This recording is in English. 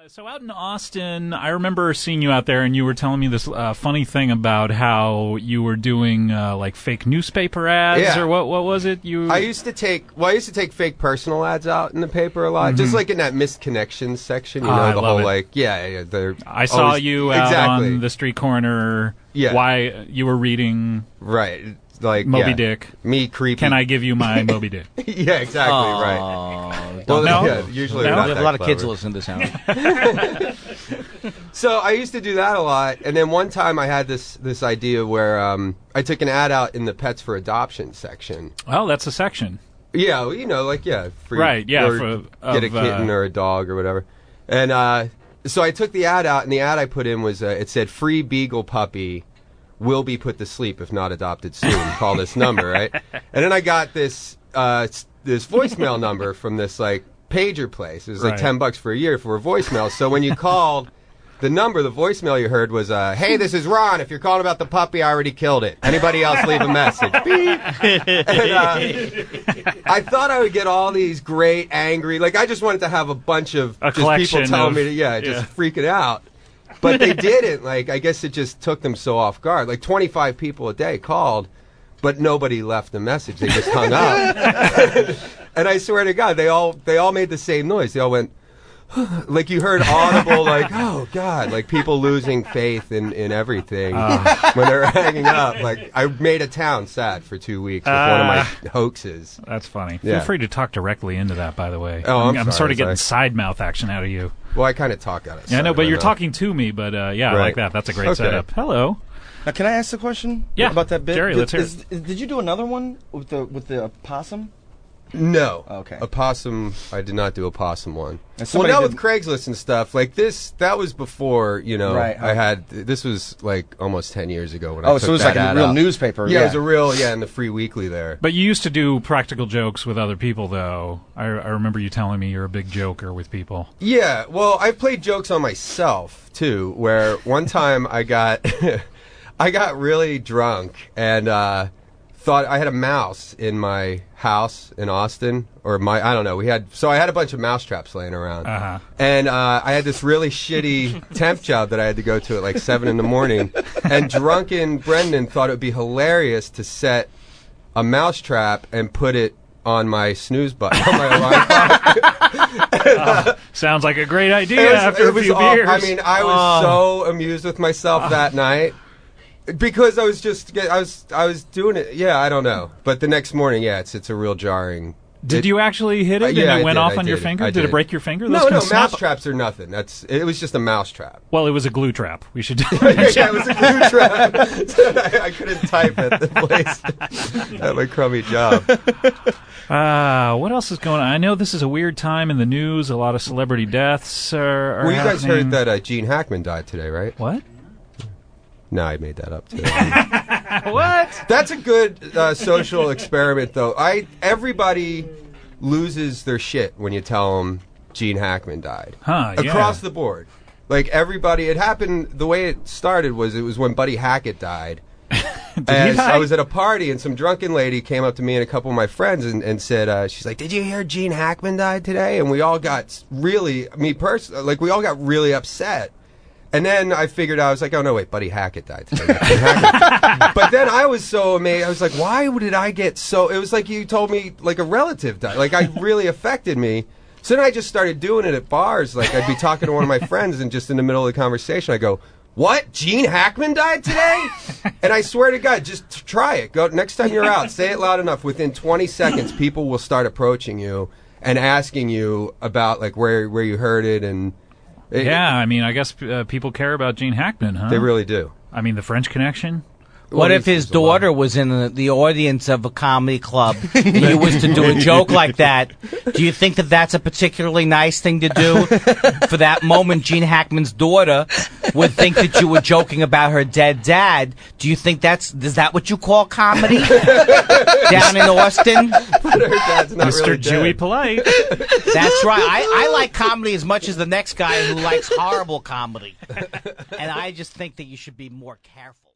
So out in Austin, I remember seeing you out there, and you were telling me this funny thing about how you were doing like fake newspaper ads, or what was it? I used to take fake personal ads out in the paper a lot, just like in that missed connections section. You know, the whole I saw you out on the street corner. Yeah. Why you were reading? Right. Like Moby Dick. Me creepy. Can I give you my Moby Dick? Yeah, exactly. Right. Well, no? Yeah, usually no? not We have that a lot clever. of kids listen to this house. So I used to do that a lot, and then one time I had this idea where I took an ad out in the pets for adoption section. Oh, that's a section. Yeah, well, you know, like free, right? Yeah, or get a kitten or a dog or whatever. And so I took the ad out, and the ad I put in was it said free beagle puppy. Will be put to sleep if not adopted soon. Call this number, right? And then I got this voicemail number from this like pager place. It was like $10 for a year for a voicemail. So when you called the number, the voicemail you heard was, "Hey, this is Ron. If you're calling about the puppy, I already killed it. Anybody else, leave a message." Beep. And, I thought I would get all these great angry. Like I just wanted to have a bunch of people telling me to just freaking out. But they didn't. Like, I guess it just took them so off guard. Like, 25 people a day called, but nobody left a message. They just hung up. And I swear to God, they all made the same noise. They all went, like you heard audible, like, oh, God, like people losing faith in everything when they were hanging up. Like, I made a town sad for 2 weeks with one of my hoaxes. That's funny. Yeah. Feel free to talk directly into that, by the way. Oh, I'm sort of getting side mouth action out of you. Well, I kind of talk out of Yeah, no, but you're talking to me, but I like that. That's a great setup. Hello. Now, can I ask a question? Yeah. About that bit? Jerry, let's hear it. Did you do another one with the opossum? No. Okay. Opossum, I did not do a possum one. Well, now with Craigslist and stuff, like this, that was before, you know, right. This was like almost 10 years ago when I took so it was that like a real out. newspaper. Yeah, it was a real, in the Free Weekly there. But you used to do practical jokes with other people, though. I remember you telling me you're a big joker with people. Yeah, well, I played jokes on myself, too, where one time I got, I got really drunk and, thought I had a mouse in my house in Austin, or I don't know. I had a bunch of mouse traps laying around, and I had this really shitty temp job that I had to go to at like 7 in the morning, and drunken Brendon thought it would be hilarious to set a mouse trap and put it on my snooze button on my alarm clock. Sounds like a great idea after a few beers. I mean, I was so amused with myself that night. Because I was doing it, I don't know. But the next morning, it's a real jarring. Did you actually hit it and it went off on your finger? Did it break your finger? No, mouse traps are nothing. It was just a mouse trap. Well, it was a glue trap. We should. Yeah, it was a glue trap. I couldn't type at the place. At my crummy job. What else is going on? I know this is a weird time in the news. A lot of celebrity deaths are Well, you guys happening. heard that Gene Hackman died today, right? What? No, I made that up too. What? That's a good social experiment, though. Everybody loses their shit when you tell them Gene Hackman died. Across the board. Like, everybody, it happened, the way it started was when Buddy Hackett died. And I was at a party, and some drunken lady came up to me and a couple of my friends and said, she's like, "Did you hear Gene Hackman died today?" And we all got really, me personally, like, we all got really upset. And then I figured out, I was like, oh, no, wait, Buddy Hackett died today. But then I was so amazed. I was like, why did I get so... It was like you told me, like, a relative died. Like, it really affected me. So then I just started doing it at bars. Like, I'd be talking to one of my friends, and just in the middle of the conversation, I go, "What? Gene Hackman died today?" And I swear to God, just try it. Go next time you're out, say it loud enough. Within 20 seconds, people will start approaching you and asking you about, like, where you heard it and... I mean, I guess people care about Gene Hackman, huh? They really do. I mean, the French Connection? What if his daughter was in the audience of a comedy club and you was to do a joke like that? Do you think that that's a particularly nice thing to do? For that moment, Gene Hackman's daughter would think that you were joking about her dead dad. Do you think is that what you call comedy? Down in Austin? Mr. Jewy Polite. That's right. I like comedy as much as the next guy who likes horrible comedy. And I just think that you should be more careful.